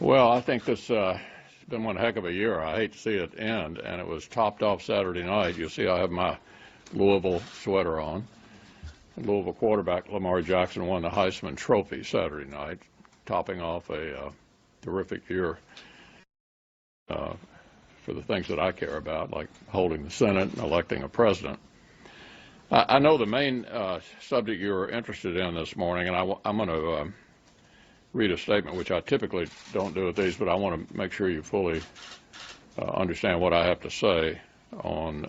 Well, I think this has been one heck of a year. I hate to see it end, and it was topped off Saturday night. You'll see I have my Louisville sweater on. Louisville quarterback Lamar Jackson won the Heisman Trophy Saturday night, topping off a terrific year for the things that I care about, like holding the Senate and electing a president. I know the main subject you're interested in this morning, and I'm going to read a statement, which I typically don't do with these, but I want to make sure you fully understand what I have to say on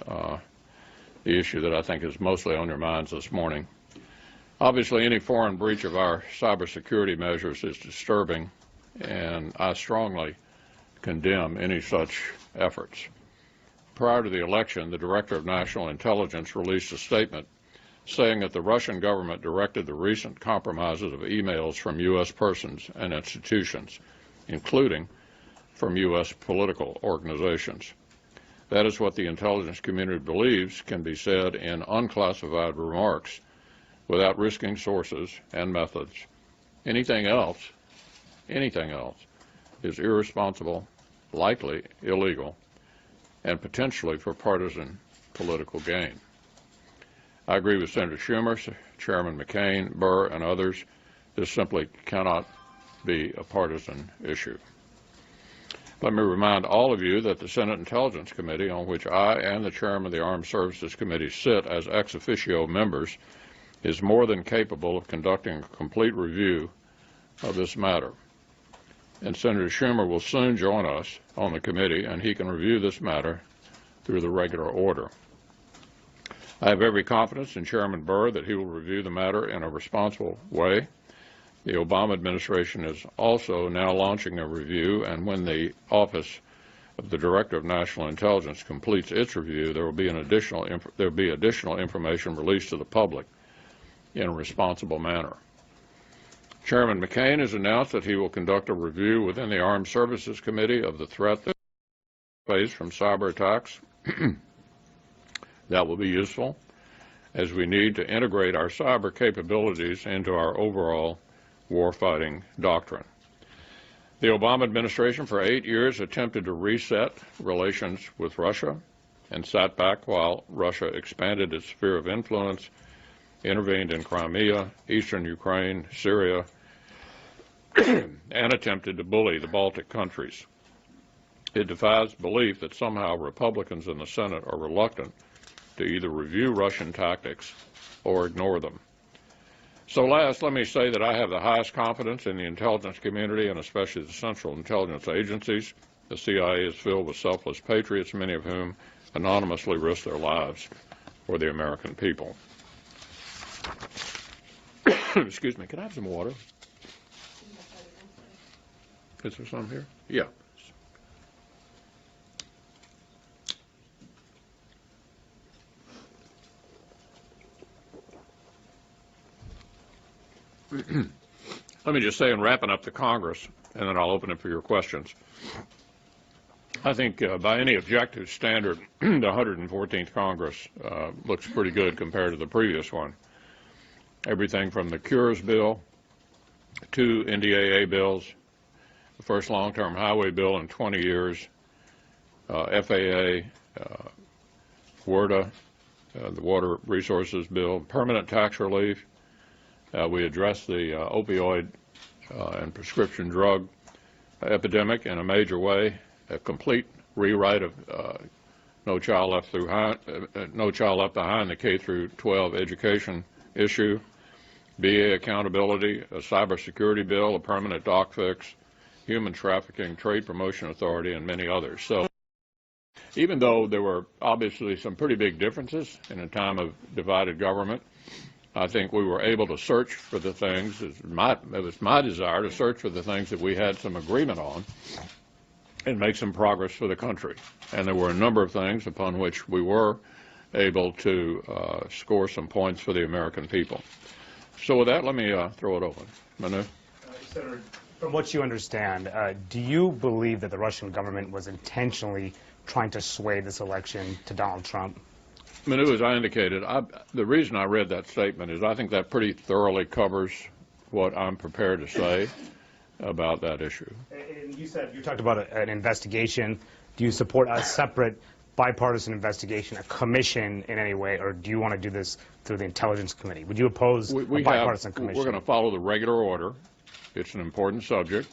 the issue that I think is mostly on your minds this morning. Obviously, any foreign breach of our cybersecurity measures is disturbing, and I strongly condemn any such efforts. Prior to the election, the Director of National Intelligence released a statement saying that the Russian government directed the recent compromises of emails from U.S. persons and institutions, including from U.S. political organizations. That is what the intelligence community believes can be said in unclassified remarks without risking sources and methods. Anything else is irresponsible, likely illegal, and potentially for partisan political gain. I agree with Senator Schumer, Chairman McCain, Burr, and others. This simply cannot be a partisan issue. Let me remind all of you that the Senate Intelligence Committee, on which I and the Chairman of the Armed Services Committee sit as ex officio members, is more than capable of conducting a complete review of this matter. And Senator Schumer will soon join us on the committee, and he can review this matter through the regular order. I have every confidence in Chairman Burr that he will review the matter in a responsible way. The Obama administration is also now launching a review, and when the Office of the Director of National Intelligence completes its review, there will be additional information released to the public in a responsible manner. Chairman McCain has announced that he will conduct a review within the Armed Services Committee of the threat that we face from cyber attacks. That will be useful, as we need to integrate our cyber capabilities into our overall warfighting doctrine. The Obama administration for 8 years attempted to reset relations with Russia and sat back while Russia expanded its sphere of influence, intervened in Crimea, eastern Ukraine, Syria, and attempted to bully the Baltic countries. It defies belief that somehow Republicans in the Senate are reluctant to either review Russian tactics or ignore them. So last, let me say that I have the highest confidence in the intelligence community, and especially the central intelligence agencies. The CIA is filled with selfless patriots, many of whom anonymously risk their lives for the American people. Excuse me, can I have some water? Is there some here? Yeah. Let me just say, in wrapping up the Congress, and then I'll open it for your questions, I think by any objective standard, the 114th Congress looks pretty good compared to the previous one. Everything from the Cures bill, 2 NDAA bills, the first long-term highway bill in 20 years, FAA, WRDA, the Water Resources Bill, permanent tax relief. We addressed the opioid and prescription drug epidemic in a major way, a complete rewrite of No Child Left Behind, the K through 12 education issue, VA accountability, a cybersecurity bill, a permanent doc fix, human trafficking, trade promotion authority, and many others. So even though there were obviously some pretty big differences in a time of divided government, I think we were able to search for the things, it was my desire to search for the things that we had some agreement on and make some progress for the country. And there were a number of things upon which we were able to score some points for the American people. So with that, let me throw it open. Manu? Senator, from what you understand, do you believe that the Russian government was intentionally trying to sway this election to Donald Trump? Manu, as I indicated, the reason I read that statement is I think that pretty thoroughly covers what I'm prepared to say. about that issue. And you talked about an investigation. Do you support a separate bipartisan investigation, a commission in any way, or do you want to do this through the Intelligence Committee? Would you oppose a bipartisan commission? We're going to follow the regular order. It's an important subject,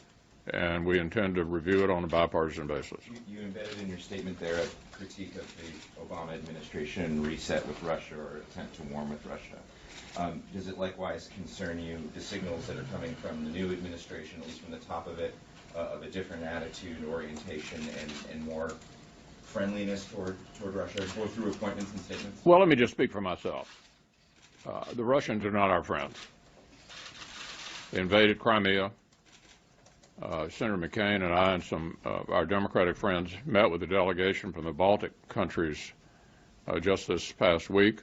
and we intend to review it on a bipartisan basis. You embedded in your statement there a critique of the Obama administration reset with Russia or attempt to warm with Russia. Does it likewise concern you the signals that are coming from the new administration, at least from the top of it, of a different attitude, orientation, and more friendliness toward Russia, both through appointments and statements? Well, let me just speak for myself. The Russians are not our friends. They invaded Crimea. Senator McCain and I and some of our Democratic friends met with a delegation from the Baltic countries just this past week.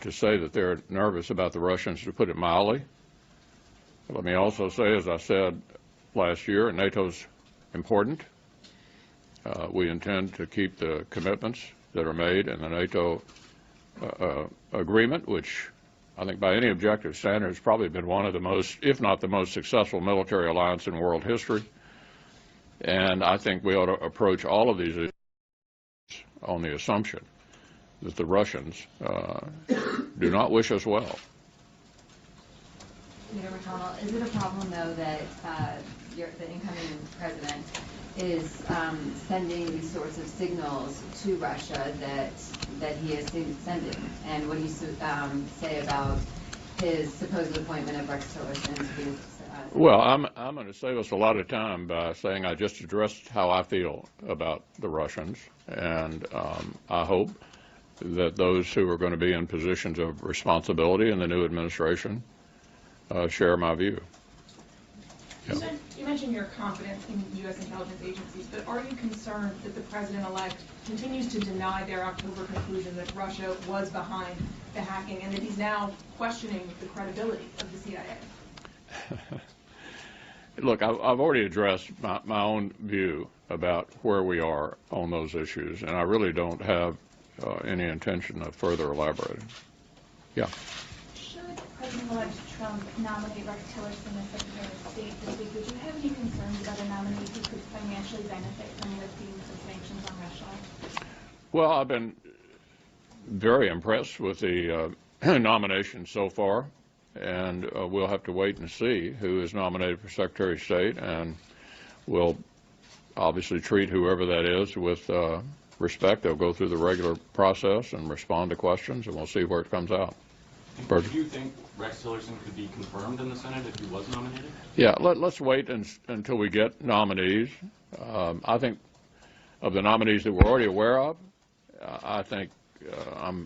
To say that they're nervous about the Russians, to put it mildly. Let me also say, as I said last year, NATO's important. We intend to keep the commitments that are made in the NATO agreement, which I think by any objective standard has probably been one of the most, if not the most successful military alliance in world history. And I think we ought to approach all of these issues on the assumption that the Russians do not wish us well. Leader McConnell, is it a problem, though, that the incoming president is sending these sorts of signals to Russia that he is sending? And what do you say about his supposed appointment of Rex Tillerson to be Well, I'm going to save us a lot of time by saying I just addressed how I feel about the Russians, and I hope that those who are going to be in positions of responsibility in the new administration share my view. Yeah. You mentioned your confidence in U.S. intelligence agencies, but are you concerned that the president-elect continues to deny their October conclusion that Russia was behind the hacking, and that he's now questioning the credibility of the CIA? Look, I've already addressed my own view about where we are on those issues, and I really don't have any intention of further elaborating. Yeah. Should President-elect Trump nominate Rex Tillerson as Secretary of State this week, would you have any concerns about a nominee who could financially benefit from lifting the sanctions on Russia? Well, I've been very impressed with the nomination so far, and we'll have to wait and see who is nominated for Secretary of State, and we'll obviously treat whoever that is with respect. They'll go through the regular process and respond to questions, and we'll see where it comes out. Do you think Rex Tillerson could be confirmed in the Senate if he was nominated? Yeah, let's wait until we get nominees. I think of the nominees that we're already aware of, I think I'm